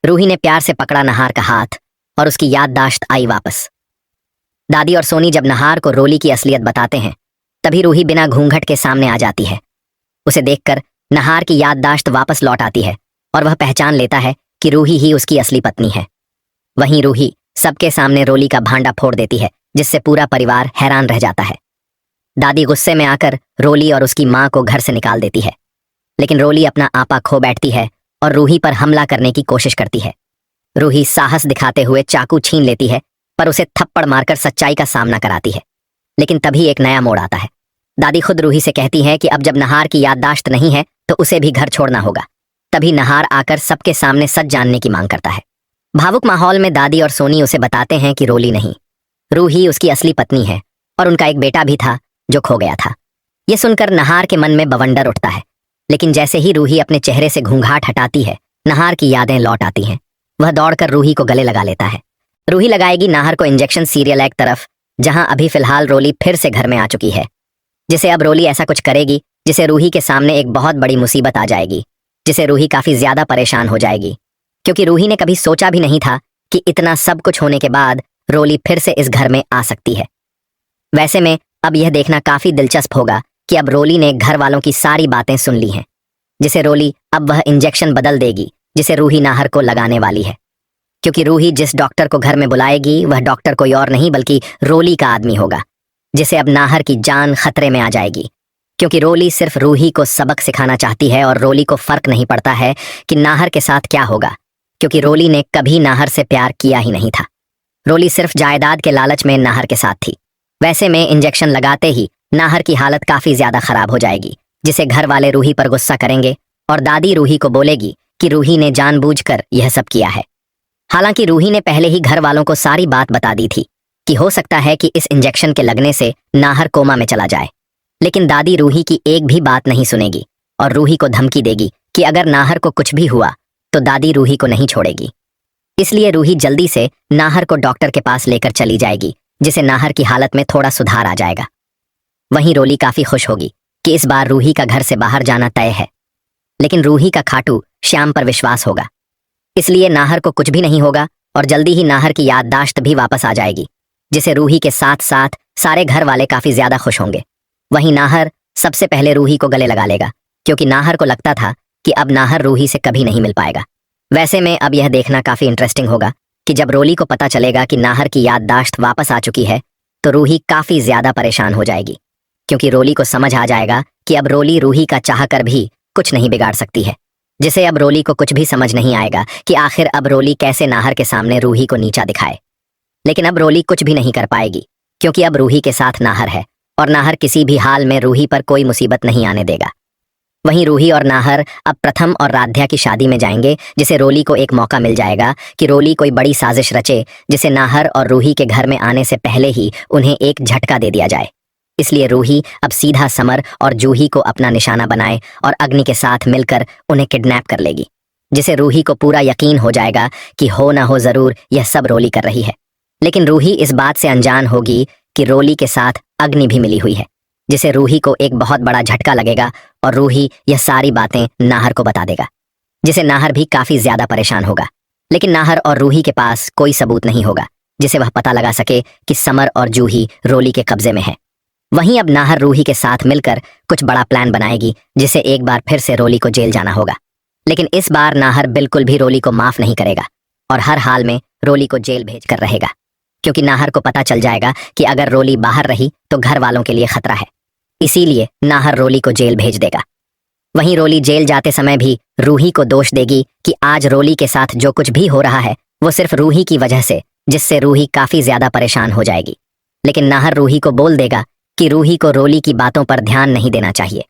रूही ने प्यार से पकड़ा नहार का हाथ और उसकी याददाश्त आई वापस। दादी और सोनी जब नहार को रोली की असलियत बताते हैं तभी रूही बिना घूंघट के सामने आ जाती है। उसे देखकर नहार की याददाश्त वापस लौट आती है और वह पहचान लेता है कि रूही ही उसकी असली पत्नी है। वहीं रूही सबके सामने रोली का भांडा फोड़ देती है, जिससे पूरा परिवार हैरान रह जाता है। दादी गुस्से में आकर रोली और उसकी मां को घर से निकाल देती है, लेकिन रोली अपना आपा खो बैठती है और रूही पर हमला करने की कोशिश करती है। रूही साहस दिखाते हुए चाकू छीन लेती है, पर उसे थप्पड़ मारकर सच्चाई का सामना कराती है। लेकिन तभी एक नया मोड़ आता है। दादी खुद रूही से कहती है कि अब जब नहार की याददाश्त नहीं है तो उसे भी घर छोड़ना होगा। तभी नहार आकर सबके सामने सच जानने की मांग करता है। भावुक माहौल में दादी और सोनी उसे बताते हैं कि रोली नहीं, रूही उसकी असली पत्नी है और उनका एक बेटा भी था जो खो गया था। ये सुनकर नहार के मन में बवंडर उठता है, लेकिन जैसे ही रूही अपने चेहरे से घूंघाट हटाती है, नहार की यादें लौट आती हैं। वह दौड़कर रूही को गले लगा लेता है। रूही लगाएगी नाहर को इंजेक्शन सीरियल एक तरफ, जहां अभी फिलहाल रोली फिर से घर में आ चुकी है, जिसे अब रोली ऐसा कुछ करेगी जिसे रूही के सामने एक बहुत बड़ी मुसीबत आ जाएगी, जिसे रूही काफी ज्यादा परेशान हो जाएगी, क्योंकि रूही ने कभी सोचा भी नहीं था कि इतना सब कुछ होने के बाद रोली फिर से इस घर में आ सकती है। वैसे में अब यह देखना काफी दिलचस्प होगा कि अब रोली ने घर वालों की सारी बातें सुन ली हैं, जिसे रोली अब वह इंजेक्शन बदल देगी जिसे रूही नाहर को लगाने वाली है। क्योंकि रूही जिस डॉक्टर को घर में बुलाएगी वह डॉक्टर कोई और नहीं बल्कि रोली का आदमी होगा, जिसे अब नाहर की जान खतरे में आ जाएगी। क्योंकि रोली सिर्फ रूही को सबक सिखाना चाहती है और रोली को फर्क नहीं पड़ता है कि नाहर के साथ क्या होगा, क्योंकि रोली ने कभी नाहर से प्यार किया ही नहीं था। रोली सिर्फ जायदाद के लालच में नाहर के साथ थी। वैसे में इंजेक्शन लगाते ही नाहर की हालत काफी ज्यादा खराब हो जाएगी, जिसे घर वाले रूही पर गुस्सा करेंगे और दादी रूही को बोलेगी कि रूही ने जानबूझकर यह सब किया है। हालांकि रूही ने पहले ही घर वालों को सारी बात बता दी थी कि हो सकता है कि इस इंजेक्शन के लगने से नाहर कोमा में चला जाए, लेकिन दादी रूही की एक भी बात नहीं सुनेगी और रूही को धमकी देगी कि अगर नाहर को कुछ भी हुआ तो दादी रूही को नहीं छोड़ेगी। इसलिए रूही जल्दी से नाहर को डॉक्टर के पास लेकर चली जाएगी, जिसे नाहर की हालत में थोड़ा सुधार आ जाएगा। वहीं रोली काफी खुश होगी कि इस बार रूही का घर से बाहर जाना तय है, लेकिन रूही का खाटू श्याम पर विश्वास होगा, इसलिए नाहर को कुछ भी नहीं होगा और जल्दी ही नाहर की याददाश्त भी वापस आ जाएगी, जिसे रूही के साथ साथ सारे घर वाले काफी ज्यादा खुश होंगे। वहीं नाहर सबसे पहले रूही को गले लगा लेगा, क्योंकि नाहर को लगता था कि अब नाहर रूही से कभी नहीं मिल पाएगा। वैसे में अब यह देखना काफी इंटरेस्टिंग होगा कि जब रोली को पता चलेगा कि नाहर की याददाश्त वापस आ चुकी है तो रूही काफी ज्यादा परेशान हो जाएगी, क्योंकि रोली को समझ आ जाएगा कि अब रोली रूही का चाहकर भी कुछ नहीं बिगाड़ सकती है, जिसे अब रोली को कुछ भी समझ नहीं आएगा कि आखिर अब रोली कैसे नाहर के सामने रूही को नीचा दिखाए। लेकिन अब रोली कुछ भी नहीं कर पाएगी, क्योंकि अब रूही के साथ नाहर है और नाहर किसी भी हाल में रूही पर कोई मुसीबत नहीं आने देगा। वहीं रूही और नाहर अब प्रथम और राध्या की शादी में जाएंगे, जिसे रोली को एक मौका मिल जाएगा कि रोली कोई बड़ी साजिश रचे जिसे नाहर और रूही के घर में आने से पहले ही उन्हें एक झटका दे दिया जाए। इसलिए रूही अब सीधा समर और जूही को अपना निशाना बनाए और अग्नि के साथ मिलकर उन्हें किडनैप कर लेगी, जिसे रूही को पूरा यकीन हो जाएगा कि हो ना हो जरूर यह सब रोली कर रही है। लेकिन रूही इस बात से अनजान होगी कि रोली के साथ अग्नि भी मिली हुई है, जिसे रूही को एक बहुत बड़ा झटका लगेगा और रूही यह सारी बातें नाहर को बता देगा, जिसे नाहर भी काफी ज्यादा परेशान होगा। लेकिन नाहर और रूही के पास कोई सबूत नहीं होगा जिसे वह पता लगा सके कि समर और जूही रोली के कब्जे में है। वहीं अब नाहर रूही के साथ मिलकर कुछ बड़ा प्लान बनाएगी, जिसे एक बार फिर से रोली को जेल जाना होगा। लेकिन इस बार नाहर बिल्कुल भी रोली को माफ नहीं करेगा और हर हाल में रोली को जेल भेज कर रहेगा, क्योंकि नाहर को पता चल जाएगा कि अगर रोली बाहर रही तो घर वालों के लिए खतरा है। इसीलिए नाहर रोली को जेल भेज देगा। वहीं रोली जेल जाते समय भी रूही को दोष देगी कि आज रोली के साथ जो कुछ भी हो रहा है वो सिर्फ रूही की वजह से, जिससे रूही काफी ज्यादा परेशान हो जाएगी। लेकिन नाहर रूही को बोल देगा कि रूही को रोली की बातों पर ध्यान नहीं देना चाहिए,